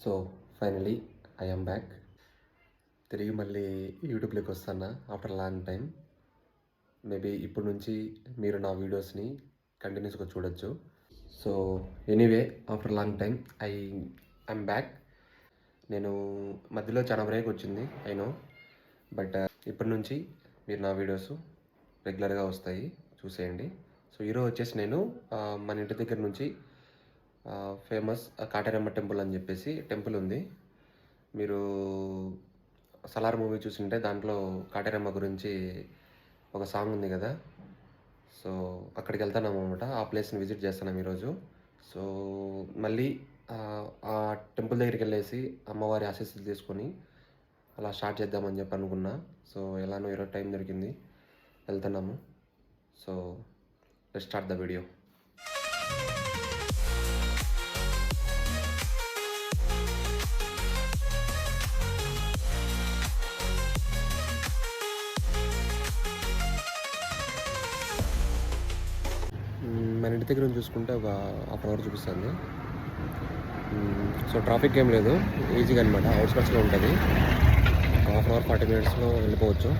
So finally I am back. తిరిగి మళ్ళీ యూట్యూబ్లోకి వస్తాను ఆఫ్టర్ లాంగ్ టైం. మేబీ ఇప్పటి నుంచి మీరు నా వీడియోస్ని కంటిన్యూస్గా చూడొచ్చు. So anyway after long time I'm back. నేను మధ్యలో చాలా బ్రేక్ వచ్చింది ఐ నో, బట్ ఇప్పటి నుంచి మీరు నా వీడియోస్ రెగ్యులర్గా వస్తాయి, చూసేయండి. సో ఈరోజు వచ్చేసి నేను మన ఇంటి దగ్గర నుంచి ఫేమస్ కాటేరమ్మ టెంపుల్ అని చెప్పేసి టెంపుల్ ఉంది. మీరు సలార్ మూవీ చూసింటే దాంట్లో కాటేరమ్మ గురించి ఒక సాంగ్ ఉంది కదా, సో అక్కడికి వెళ్తున్నాము అనమాట. ఆ ప్లేస్ని విజిట్ చేస్తున్నాం ఈరోజు. సో మళ్ళీ ఆ టెంపుల్ దగ్గరికి వెళ్ళేసి అమ్మవారి ఆశీస్సులు తీసుకొని అలా స్టార్ట్ చేద్దామని చెప్పి అనుకున్నా. సో ఎలానో ఈరోజు టైం దొరికింది, వెళ్తున్నాము. So let's start the video. మన ఇంటి దగ్గర చూసుకుంటే ఒక హాఫ్ అన్ అవర్ చూపిస్తుంది. సో ట్రాఫిక్ ఏం లేదు, ఈజీగా అనమాట. అవుట్స్కట్స్లో ఉంటుంది. హాఫ్ అన్ అవర్ 40 మినిట్స్లో వెళ్ళిపోవచ్చు.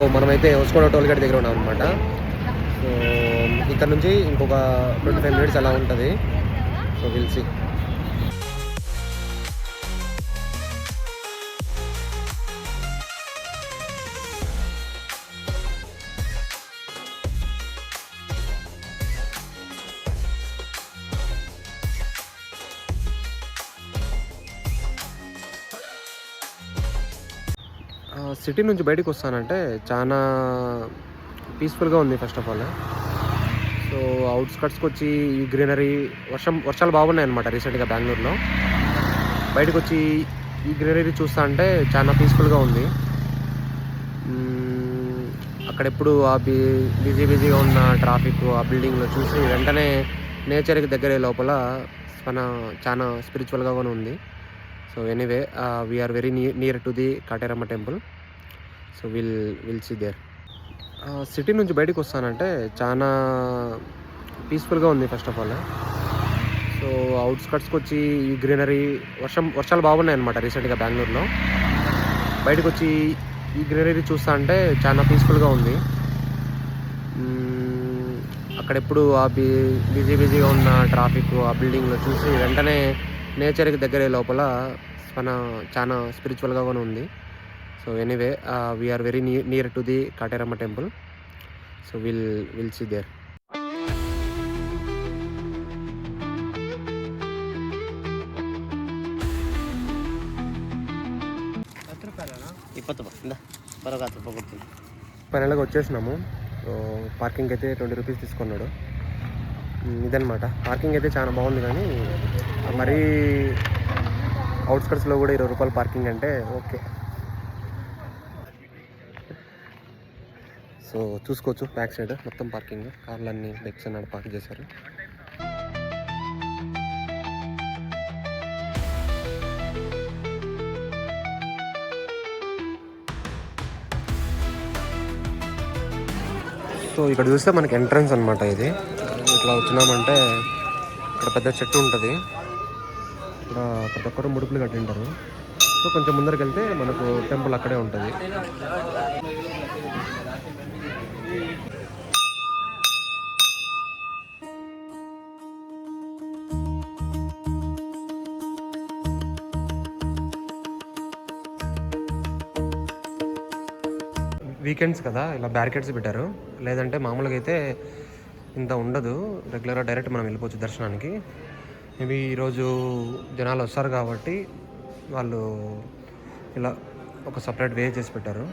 సో మనమైతే హోస్కోట టోల్గేట్ దగ్గర ఉన్నాం అనమాట. సో ఇక్కడ నుంచి ఇంకొక 25 మినిట్స్ అలా ఉంటుంది. So will see. సిటీ నుంచి బయటకు వస్తానంటే చాలా పీస్ఫుల్గా ఉంది ఫస్ట్ ఆఫ్ ఆల్. సో అవుట్స్కట్స్కి వచ్చి ఈ గ్రీనరీ, వర్షాలు బాగున్నాయి అనమాట రీసెంట్గా బెంగళూరులో. బయటకు వచ్చి ఈ గ్రీనరీ చూస్తా అంటే చాలా పీస్ఫుల్గా ఉంది. అక్కడెప్పుడు ఆ బిజీగా ఉన్న ట్రాఫిక్, ఆ బిల్డింగ్లో చూసి వెంటనే నేచర్కి దగ్గరే లోపల చాలా స్పిరిచువల్గా కూడా ఉంది. So anyway we're very near to the Kateramma temple. So will see there. City నుంచి బయటకు వస్తానంటే చాలా పీస్ఫుల్గా ఉంది ఫస్ట్ ఆఫ్ ఆల్. సో అవుట్స్కట్స్కి వచ్చి ఈ గ్రీనరీ, వర్షాలు బాగున్నాయి అనమాట రీసెంట్గా బెంగళూరులో. బయటకు వచ్చి ఈ గ్రీనరీ చూస్తా అంటే చాలా పీస్ఫుల్గా ఉంది. అక్కడెప్పుడు ఆ బిజీగా ఉన్న ట్రాఫిక్, ఆ బిల్డింగ్లో చూసి వెంటనే నేచర్కి దగ్గరే లోపల చాలా స్పిరిచువల్గా కూడా ఉంది. So anyway we're very near to the Kateramma temple. So will see there. ఫైనల్గా వచ్చేసినాము. సో పార్కింగ్ అయితే 20 రూపీస్ తీసుకున్నాడు. ఇదనమాట. పార్కింగ్ అయితే చాలా బాగుంది, కానీ మరీ అవుట్స్కట్స్లో కూడా 20 రూపాయలు పార్కింగ్ అంటే ఓకే. సో చూసుకోవచ్చు బ్యాక్ సైడ్ మొత్తం పార్కింగ్, కార్లన్నీ బైక్స్ అన్నాడు పార్క్ చేశారు. సో ఇక్కడ చూస్తే మనకి ఎంట్రన్స్ అనమాట ఇది. ఇట్లా వచ్చినామంటే ఇక్కడ పెద్ద చెట్టు ఉంటుంది. ఇక్కడ ప్రతి ఒక్కరు ముడుపులు కట్టింటారు. సో కొంచెం ముందరికి వెళ్తే మనకు టెంపుల్ అక్కడే ఉంటుంది. వీకెండ్స్ కదా ఇలా బ్యారికేడ్స్ పెట్టారు, లేదంటే మామూలుగా అయితే ఇంత ఉండదు. రెగ్యులర్గా డైరెక్ట్ మనం వెళ్ళిపోవచ్చు దర్శనానికి. మేబీ ఈరోజు జనాలు వస్తారు కాబట్టి వాళ్ళు ఇలా ఒక సపరేట్ వే చేసి పెట్టారు.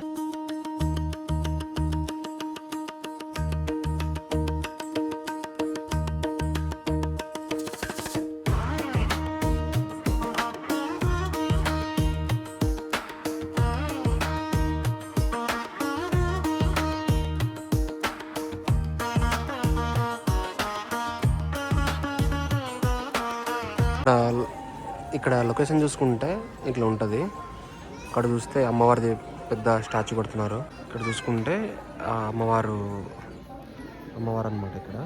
ఇక్కడ లొకేషన్ చూసుకుంటే ఇట్లా ఉంటుంది. ఇక్కడ చూస్తే అమ్మవారిది పెద్ద స్టాచ్యూ కొడుతున్నారు. ఇక్కడ చూసుకుంటే అమ్మవారు అనమాట. ఇక్కడ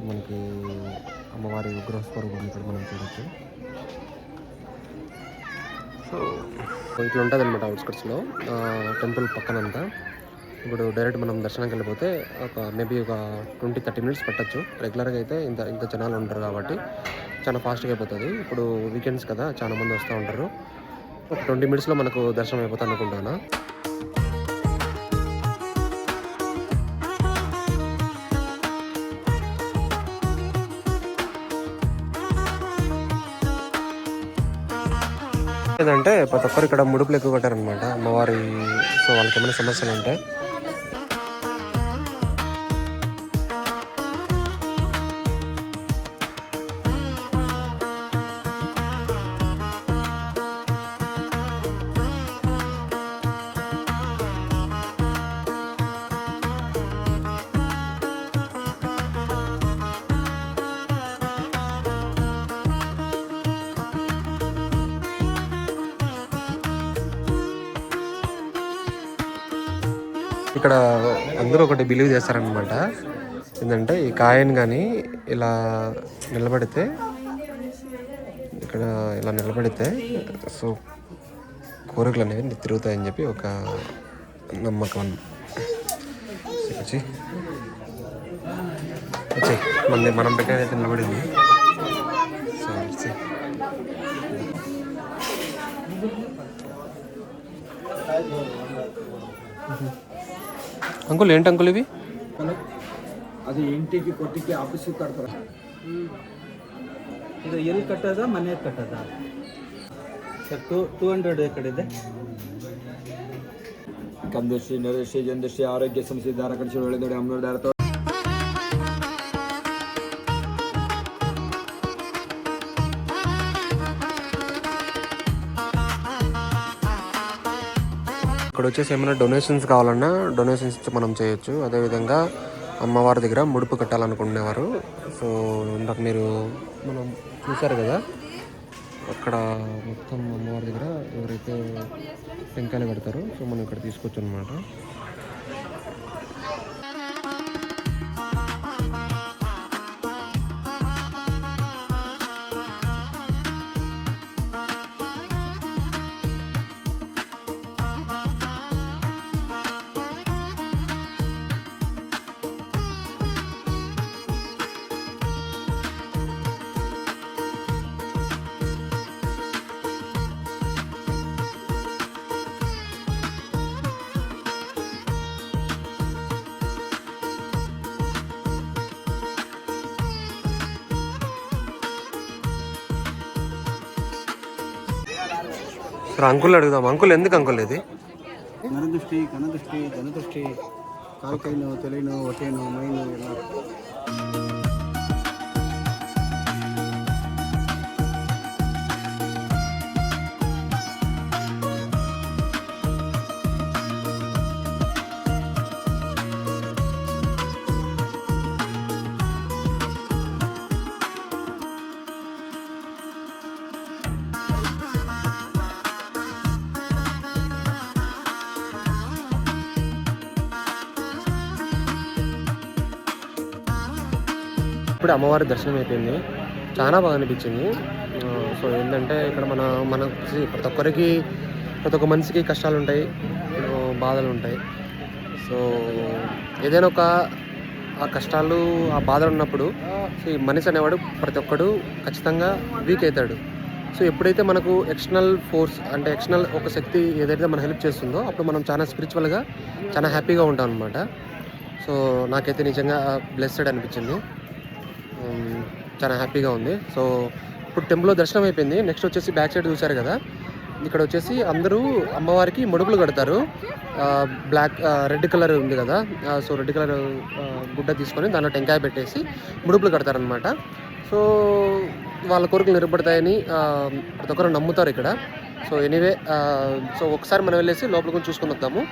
మనకి అమ్మవారి విగ్రహస్వరూపం ఇక్కడ మనం చూడొచ్చు. సో ఇట్లా ఉంటుంది అనమాట అవుట్స్కట్స్లో టెంపుల్ పక్కనంతా. ఇప్పుడు డైరెక్ట్ మనం దర్శనానికి వెళ్ళిపోతే మేబీ ఒక 20-30 మినిట్స్ పట్టచ్చు. రెగ్యులర్గా అయితే ఇంత జనాలు ఉంటారు కాబట్టి చాలా ఫాస్ట్గా అయిపోతుంది. ఇప్పుడు వీకెండ్స్ కదా, చాలా మంది వస్తూ ఉంటారు. ఒక 20 మినిట్స్లో మనకు దర్శనం అయిపోతుంది అనుకుంటాను. ఏంటంటే ప్రతి ఒక్కరు ఇక్కడ ముడుపులు ఎక్కువ కట్టారనమాట అమ్మవారి. సో వాళ్ళకి ఏమైనా సమస్యలు ఉంటాయి. ఇక్కడ అందరూ ఒకటి బిలీవ్ చేస్తారనమాట. ఏంటంటే ఈ కాయన్ కానీ ఇలా నిలబడితే, ఇక్కడ ఇలా నిలబడితే సో కోరికలు అనేవి తిరుగుతాయని చెప్పి ఒక నమ్మకం. వచ్చి మనం పెట్టేదైతే నిలబడింది. సో వచ్చి అంకుల్ ఏంటి అంకుల్ ఇవి? ಅದು ಎಂಟಿಗೆ ಕೊಟ್ಟಿಗೆ ಆಫೀಸಿಗೆ ಕಟ್ತಾರೆ. ಇದು ಎಲ್ಲಿ ಕಟ್ಟೋದ ಮನೆಗೆ ಕಟ್ಟೋದ ಸರ್? 200 ಕಡೆ ಇದೆ. ಕಂದಶ್ರೀ ನರಶ್ರೀ ಜನಶ್ರೀ ಆರೋಗ್ಯ ಸಂಸ್ಥೆ ದಾರ ಕಡಿಸಿ ಒಳ್ಳೆದೊಡೆ ಅಮ್ಮನವ್ರ ದಾರ. ఇక్కడ వచ్చేసి ఏమైనా డొనేషన్స్ కావాలన్నా డొనేషన్స్ మనం చేయొచ్చు. అదేవిధంగా అమ్మవారి దగ్గర ముడుపు కట్టాలనుకునేవారు. సో ఇందాక మనం చూసారు కదా, అక్కడ మొత్తం అమ్మవారి దగ్గర ఎవరైతే టెంకాయలు కడతారో సో మనం ఇక్కడ తీసుకోవచ్చు అనమాట. అంకుల్ అడుగుదాం. అంకుల్ ఎందుకు అంకుల్ ఇది? నరదృష్టి, కనదృష్టి, ధనదృష్టి, కాలుకైను, తెలియను, ఒటేను, మైను ಎಲ್ಲ. ఇప్పుడు అమ్మవారి దర్శనం అయిపోయింది, చాలా బాగా అనిపించింది. సో ఏంటంటే ఇక్కడ ప్రతి ఒక్క మనిషికి కష్టాలు ఉంటాయి, బాధలు ఉంటాయి. సో ఏదైనా ఆ కష్టాలు ఆ బాధలు ఉన్నప్పుడు ఈ మనిషి అనేవాడు ప్రతి ఒక్కడు ఖచ్చితంగా వీక్ అవుతాడు. సో ఎప్పుడైతే మనకు ఎక్స్టర్నల్ ఫోర్స్ అంటే ఎక్స్టర్నల్ ఒక శక్తి ఏదైతే మన హెల్ప్ చేస్తుందో అప్పుడు మనం చాలా స్పిరిచువల్గా చాలా హ్యాపీగా ఉంటాం అనమాట. సో నాకైతే నిజంగా బ్లెస్సెడ్ అనిపించింది. చాలా హ్యాపీగా ఉంది. సో ఇప్పుడు టెంపుల్లో దర్శనం అయిపోయింది. నెక్స్ట్ వచ్చేసి బ్యాక్ సైడ్ చూశారు కదా, ఇక్కడ వచ్చేసి అందరూ అమ్మవారికి ముడుపులు కడతారు. బ్లాక్ రెడ్ కలర్ ఉంది కదా, సో రెడ్ కలర్ గుడ్డ తీసుకొని దాంట్లో టెంకాయ పెట్టేసి ముడుపులు కడతారనమాట. సో వాళ్ళ కోరికలు నిలబడతాయని ప్రతి ఒక్కరు నమ్ముతారు ఇక్కడ. సో ఎనీవే, సో ఒకసారి మనం వెళ్ళేసి లోపల కొంచెం చూసుకొని వద్దాము.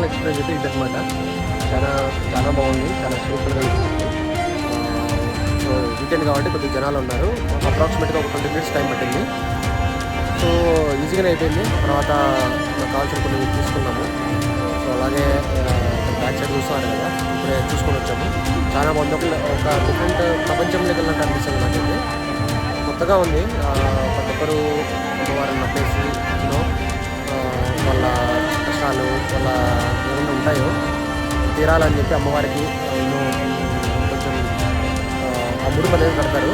ఎక్స్పీరియన్స్ అయితే ఇదనమాట. చాలా చాలా బాగుంది, చాలా సూపర్గా అనిపిస్తుంది. సో వీకెండ్ కాబట్టి కొద్దిగా జనాలు ఉన్నారు. అప్రాక్సిమేట్గా ఒక 20 minutes టైం పట్టింది. సో ఈజీగానే అయిపోయింది. తర్వాత నాకు కావాల్సిన కొన్ని తీసుకున్నాము. సో అలాగే బ్యాక్ సైడ్ చూస్తున్నారు కదా, ఇప్పుడే చూసుకొని వచ్చాము. చాలా బాగుంది. ఒక డిఫరెంట్ ప్రపంచంలోకి వెళ్ళినట్టు అనిపిస్తుంది నాకైతే. కొత్తగా ఉంది. ప్రతి ఒక్కరు అమ్మవారిని నప్పేసి వాళ్ళ కష్టాలు వాళ్ళ ఏమైనా ఉంటాయో తీరాలని చెప్పి అమ్మవారికి కొంచెం ఆ ముడుపు అనేది కడతారు.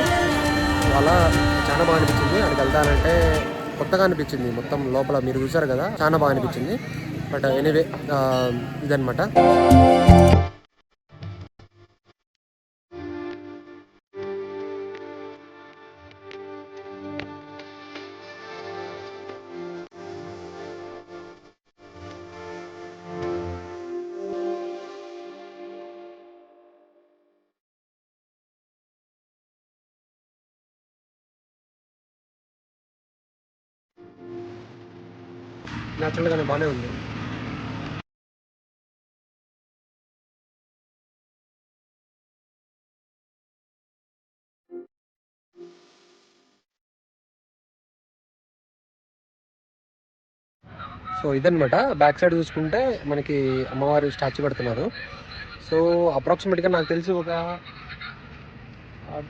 అలా చాలా బాగా అనిపించింది. అక్కడికి వెళ్తానంటే కొత్తగా అనిపించింది. మొత్తం లోపల మీరు చూసారు కదా, చాలా బాగా అనిపించింది. బట్ ఎనీవే ఇదనమాట. న్యాచురల్గానే బాగానే ఉంది. సో ఇదనమాట. బ్యాక్ సైడ్ చూసుకుంటే మనకి అమ్మవారి స్టాచ్యూ పెడుతున్నారు. సో అప్రాక్సిమేట్గా నాకు తెలిసి ఒక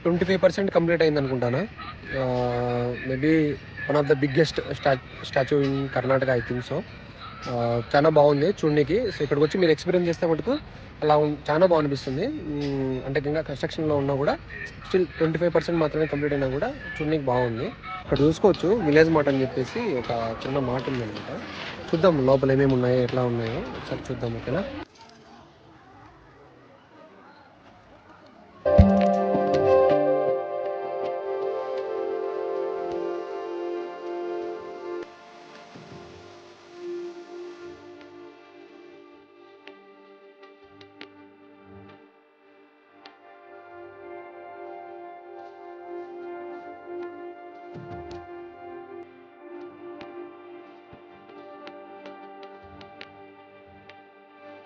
25% కంప్లీట్ అయింది అనుకుంటాను. Maybe one of the biggest statue in Karnataka, I think so. చాలా బాగుంది చూడడానికి. సో ఇక్కడికి వచ్చి మీరు ఎక్స్పీరియన్స్ చేస్తే మటుకు అలా చాలా బాగా అనిపిస్తుంది. అంటే ఇంకా కన్స్ట్రక్షన్లో ఉన్నా కూడా స్టిల్ 25% మాత్రమే కంప్లీట్ అయినా కూడా చూడడానికి బాగుంది. ఇక్కడ చూసుకోవచ్చు విలేజ్ మార్ట్ అని చెప్పేసి ఒక చిన్న మార్ట్ ఉంది అనమాట. చూద్దాం లోపల ఏమేమి ఉన్నాయో ఎట్లా ఉన్నాయో ఒకసారి చూద్దాం. ఓకేనా?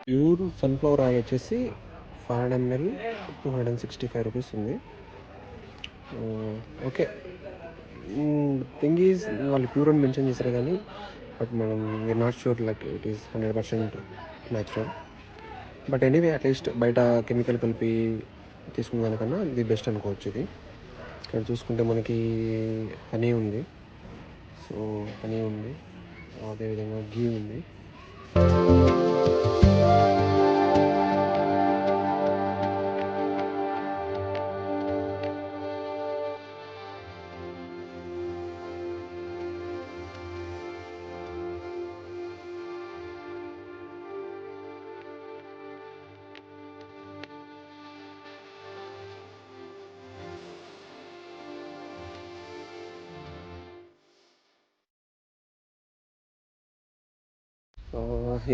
ప్యూర్ సన్ఫ్లవర్ ఆయిల్ వచ్చేసి 500 ml 265 రూపీస్ ఉంది. ఓకే. థింగ్ ఈజ్ వాళ్ళు ప్యూర్ అని మెన్షన్ చేశారు కానీ బట్ మనం we're not sure like it is 100% natural. But anyway at least బయట కెమికల్ కలిపి తీసుకున్న దానికన్నా ఇది బెస్ట్ అనుకోవచ్చు. ఇది ఇక్కడ చూసుకుంటే మనకి హనీ ఉంది. సో హనీ ఉంది, అదేవిధంగా గీ ఉంది.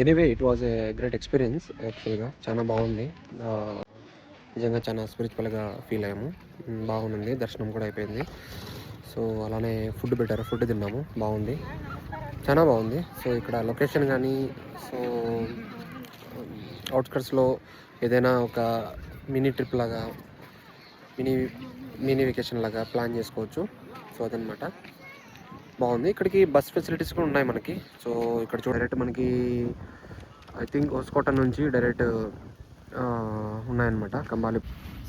Anyway it was a great experience యాక్చువల్గా చాలా బాగుంది. నిజంగా చాలా స్పిరిచువల్గా ఫీల్ అయ్యాము. బాగుంది, దర్శనం కూడా అయిపోయింది. సో అలానే ఫుడ్ పెట్టారు, ఫుడ్ తిన్నాము, బాగుంది, చాలా బాగుంది. సో ఇక్కడ లొకేషన్ కానీ, సో అవుట్స్కట్స్లో ఏదైనా ఒక మినీ ట్రిప్ లాగా, మినీ మినీ వెకేషన్ లాగా ప్లాన్ చేసుకోవచ్చు. సో అదనమాట, బాగుంది. ఇక్కడికి బస్ ఫెసిలిటీస్ కూడా ఉన్నాయి మనకి. సో ఇక్కడ డైరెక్ట్ మనకి ఐ థింక్ హోస్కోట నుంచి డైరెక్ట్ ఉన్నాయన్నమాట కంబాలి.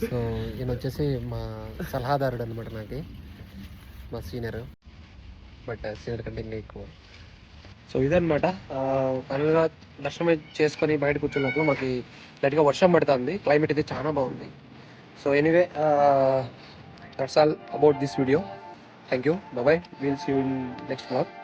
సో ఈయన వచ్చేసి మా సలహాదారుడు అనమాట, నాకు మా సీనియర్, బట్ సీనియర్ కంటే ఇంకా ఎక్కువ. సో ఇదనమాట, ఫైనల్గా దర్శనం చేసుకొని బయట కూర్చున్నప్పుడు మాకు లైట్గా వర్షం పడుతుంది. క్లైమేట్ ఇది చాలా బాగుంది. So anyway, that's all about this video. Thank you. Bye bye. We'll see you in next vlog.